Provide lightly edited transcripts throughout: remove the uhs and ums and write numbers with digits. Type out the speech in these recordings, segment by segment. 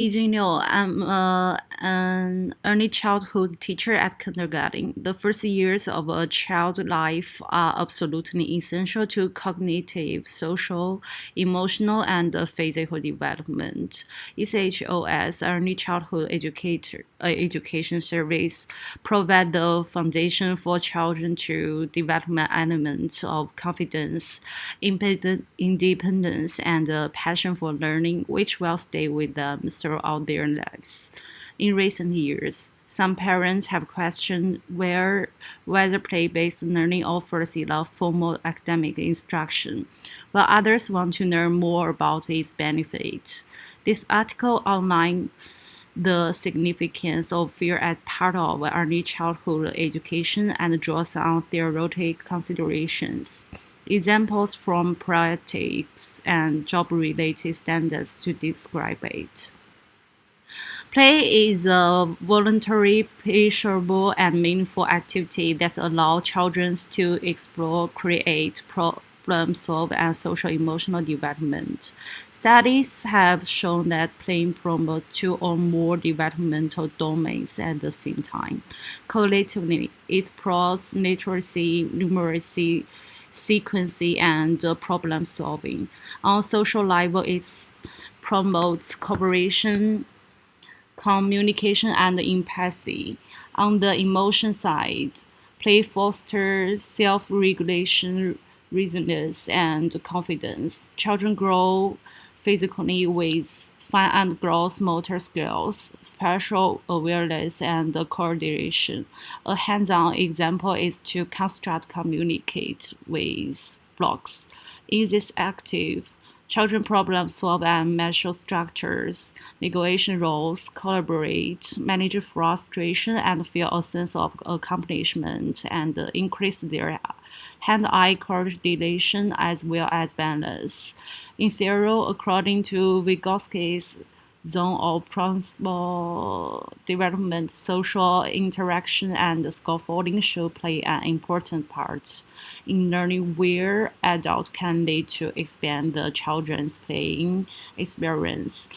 Yijing Liu. I'm an early childhood teacher at kindergarten. The first years of a child's life are absolutely essential to cognitive, social, emotional, and physical development. ECHOS, Early Childhood Education Service, provide the foundation for children to develop elements of confidence, independence, and a passion for learning, which will stay with them throughout their lives. In recent years, some parents have questioned whether play-based learning offers enough formal academic instruction, while others want to learn more about its benefits. This article outlines the significance of fear as part of early childhood education and draws on theoretic considerations. Examples from practice and job-related standards to describe it. Play is a voluntary, pleasurable, and meaningful activity that allows children to explore, create, problem solve, and social emotional development. Studies have shown that playing promotes two or more developmental domains at the same time. Collectively, it explores literacy, numeracy, sequencing, and problem solving. On a social level, it promotes cooperation, communication, and empathy. On the emotion side, play fosters self-regulation, resilience, and confidence. Children grow physically with fine and gross motor skills, spatial awareness, and coordination. A hands-on example is to construct communicate with blocks. In this active, children problem solve and measure structures, negotiation roles, collaborate, manage frustration, and feel a sense of accomplishment, and increase their hand-eye coordination as well as balance. In theory, according to Vygotsky's zone of principal development, social interaction and scaffolding should play an important part in learning where adults can lead to expand the children's playing experience.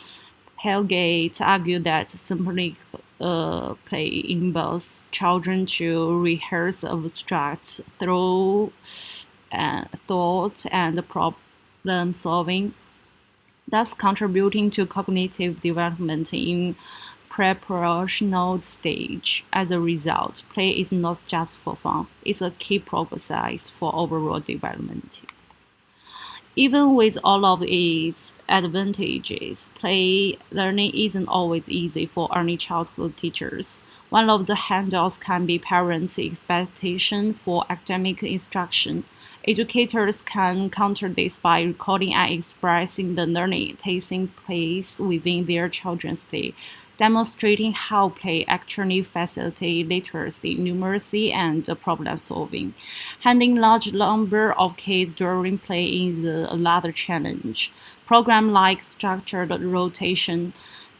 Helgate argued that simply play enables children to rehearse abstract thought and problem solving, thus contributing to cognitive development in preparational stage. As a result, play is not just for fun, it's a key process for overall development. Even with all of its advantages, play learning isn't always easy for early childhood teachers. One of the handouts can be parents' expectation for academic instruction. Educators can counter this by recording and expressing the learning taking place within their children's play, demonstrating how play actually facilitates literacy, numeracy, and problem solving. Handling large number of kids during play is another challenge. Programs like structured rotation,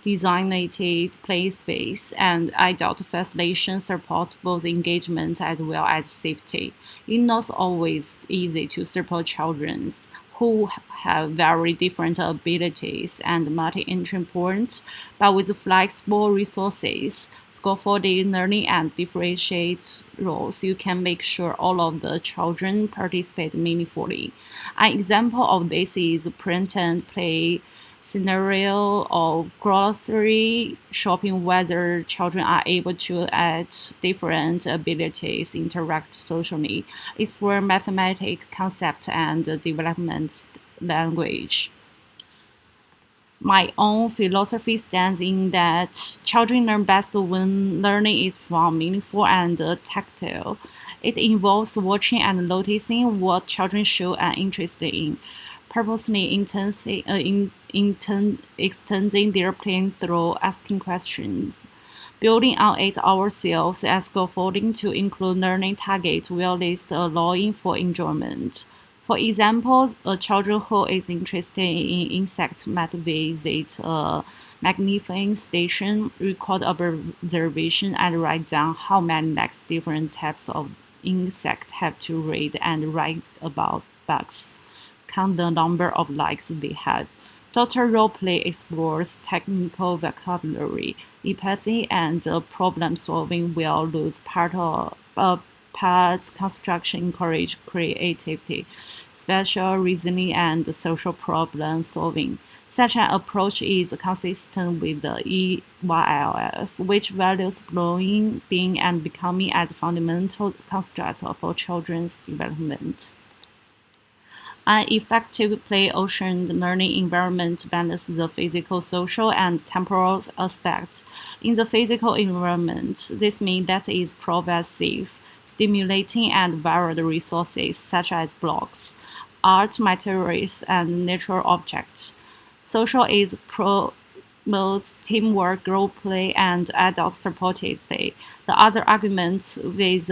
designated play space, and adult facilitation support both engagement as well as safety. It's not always easy to support children who have very different abilities and multi-entry points, but with flexible resources, scaffolding learning, and differentiate roles, you can make sure all of the children participate meaningfully. An example of this is print and play scenario of grocery shopping, whether children are able to at different abilities interact socially, explore mathematical concept, and development language. My own philosophy stands in that children learn best when learning is fun, meaningful, and tactile. It involves watching and noticing what children show and interested in, purposely extending their playing through asking questions. Building on it ourselves as scaffolding to include learning targets while this allowing for enjoyment. For example, a child who is interested in insects might visit a magnifying station, record observation, and write down how many next different types of insects have to read and write about bugs. Count the number of likes they had. Doctor Roleplay explores technical vocabulary, empathy, and problem solving, while loose part construction encourage creativity, spatial reasoning, and social problem solving. Such an approach is consistent with the EYLF, which values growing, being, and becoming as fundamental constructs for children's development. An effective play-ocean learning environment balances the physical, social, and temporal aspects. In the physical environment, this means that it provides safe, stimulating, and varied resources such as blocks, art materials, and natural objects. Social is promotes teamwork, role play, and adult-supported play. The other argument with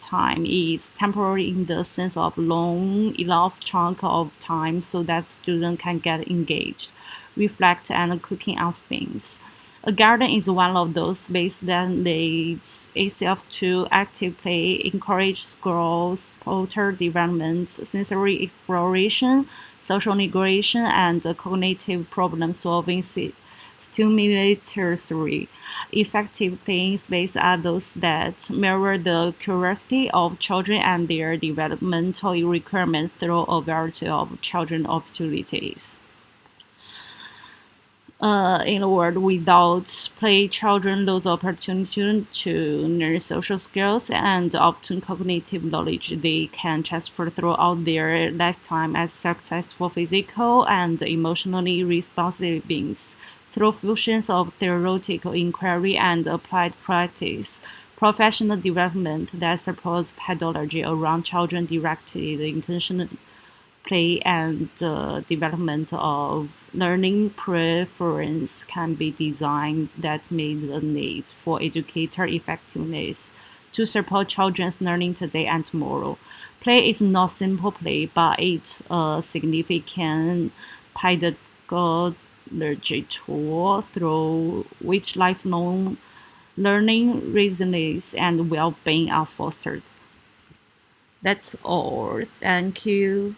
time is temporary in the sense of long enough chunk of time so that students can get engaged, reflect, and cooking out things. A garden is one of those spaces that leads itself to active play, encourages growth, motor development, sensory exploration, social integration, and cognitive problem solving stimulatory. Effective playing spaces are those that mirror the curiosity of children and their developmental requirements through a variety of children opportunities. In a world without play, children lose opportunity to learn social skills and obtain cognitive knowledge they can transfer throughout their lifetime as successful physical and emotionally responsive beings. Through fusions of theoretical inquiry and applied practice, professional development that supports pedagogy around children-directed intentional play and development of learning preference can be designed that meet the needs for educator effectiveness to support children's learning today and tomorrow. Play is not simple play, but it's a significant pedagogy tool through which lifelong learning, resilience, and well-being are fostered. That's all. Thank you.